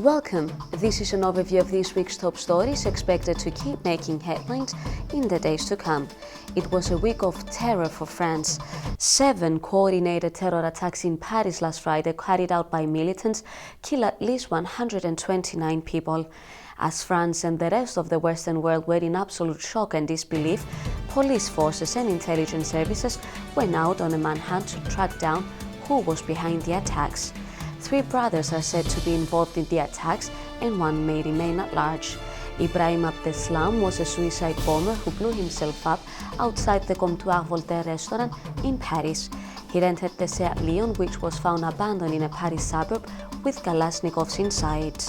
Welcome. This is an overview of this week's top stories expected to keep making headlines in the days to come. It was a week of terror for France. 7 coordinated terror attacks in Paris last Friday, carried out by militants, killed at least 129 people. As France and the rest of the Western world were in absolute shock and disbelief, police forces and intelligence services went out on a manhunt to track down who was behind the attacks. 3 brothers are said to be involved in the attacks and 1 may remain at large. Ibrahim Abdeslam was a suicide bomber who blew himself up outside the Comptoir Voltaire restaurant in Paris. He rented the Seat Leon, which was found abandoned in a Paris suburb with Kalashnikovs inside.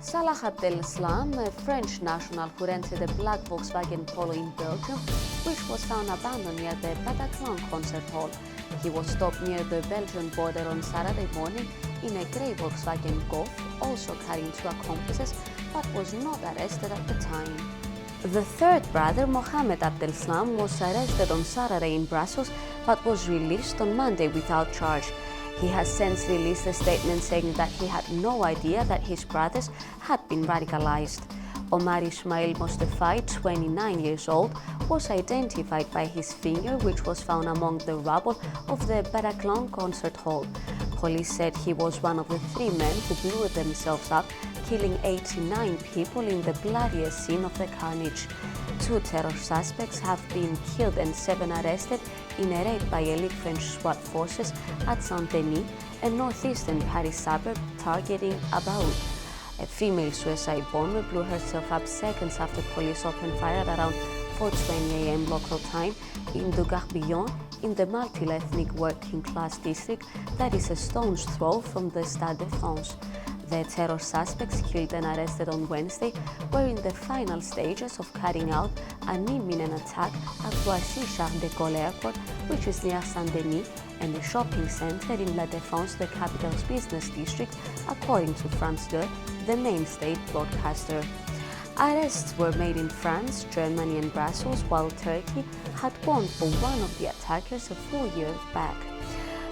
Salah Abdeslam, a French national who rented a black Volkswagen Polo in Belgium, which was found abandoned near the Bataclan concert hall. He was stopped near the Belgian border on Saturday morning in a grey Volkswagen Golf, also carrying 2 accomplices, but was not arrested at the time. The 3rd brother, Mohamed Abdeslam, was arrested on Saturday in Brussels, but was released on Monday without charge. He has since released a statement saying that he had no idea that his brothers had been radicalized. Omar Ismail Mostafai, 29 years old, was identified by his finger, which was found among the rubble of the Bataclan concert hall. Police said he was one of the 3 men who blew themselves up, killing 89 people in the bloodiest scene of the carnage. 2 terror suspects have been killed and 7 arrested in a raid by elite French SWAT forces at Saint-Denis, a northeastern Paris suburb targeting Abaoud. A female suicide bomber blew herself up seconds after police opened fire at around 4:20 a.m. local time in Garbillon, in the multi-ethnic working-class district that is a stone's throw from the Stade de France. The terror suspects killed and arrested on Wednesday were in the final stages of carrying out an imminent attack at Roissy-Charles de Gaulle Airport, which is near Saint-Denis, and a shopping center in La Défense, the capital's business district, according to France 2, the main state broadcaster. Arrests were made in France, Germany and Brussels, while Turkey had warned for one of the attackers a full year back.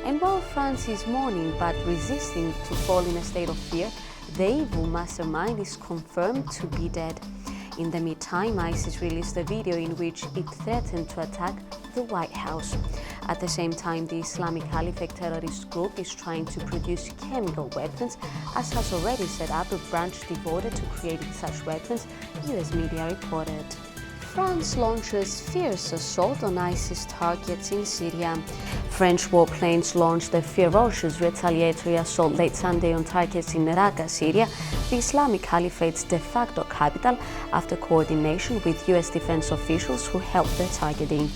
And while France is mourning but resisting to fall in a state of fear, the evil mastermind is confirmed to be dead. In the meantime, ISIS released a video in which it threatened to attack the White House. At the same time, the Islamic Caliphate terrorist group is trying to produce chemical weapons, as has already set up a branch devoted to creating such weapons, US media reported. France launches fierce assault on ISIS targets in Syria. French warplanes launched a ferocious retaliatory assault late Sunday on targets in Raqqa, Syria, the Islamic Caliphate's de facto capital, after coordination with US defense officials who helped the targeting.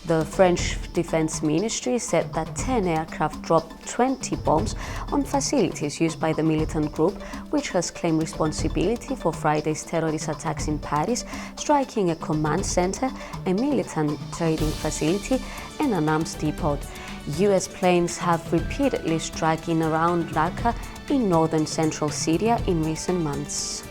The French Defense Ministry said that 10 aircraft dropped 20 bombs on facilities used by the militant group, which has claimed responsibility for Friday's terrorist attacks in Paris, striking a command center, a militant trading facility, and an arms depot. US planes have repeatedly struck in around Raqqa in northern central Syria in recent months.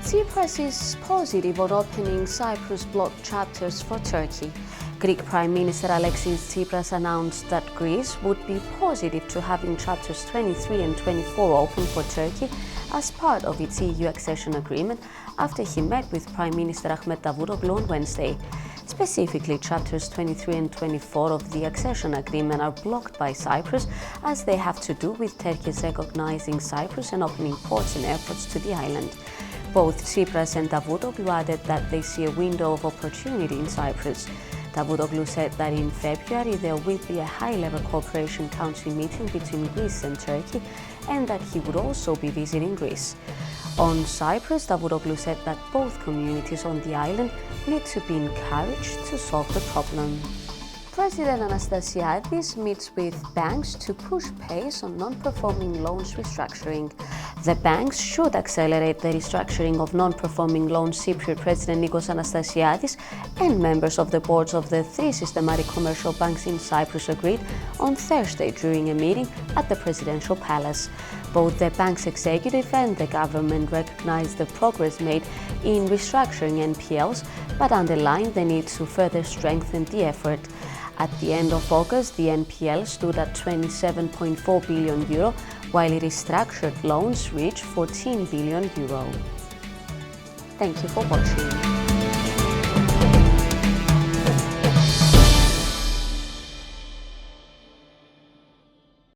Tsipras is positive on opening Cyprus blocked chapters for Turkey. Greek Prime Minister Alexis Tsipras announced that Greece would be positive to having chapters 23 and 24 open for Turkey as part of its EU accession agreement after he met with Prime Minister Ahmet Davutoglu on Wednesday. Specifically, chapters 23 and 24 of the accession agreement are blocked by Cyprus, as they have to do with Turkey's recognizing Cyprus and opening ports and airports to the island. Both Tsipras and Davutoglu added that they see a window of opportunity in Cyprus. Davutoglu said that in February there will be a high-level cooperation council meeting between Greece and Turkey, and that he would also be visiting Greece. On Cyprus, Davutoglu said that both communities on the island need to be encouraged to solve the problem. President Anastasiadis meets with banks to push pace on non-performing loans restructuring. The banks should accelerate the restructuring of non-performing loans, Cypriot President Nikos Anastasiadis and members of the boards of the 3 systematic commercial banks in Cyprus agreed on Thursday during a meeting at the Presidential Palace. Both the bank's executive and the government recognized the progress made in restructuring NPLs, but underlined the need to further strengthen the effort. At the end of August, the NPL stood at €27.4 billion, while restructured loans reached €14 billion. Thank you for watching.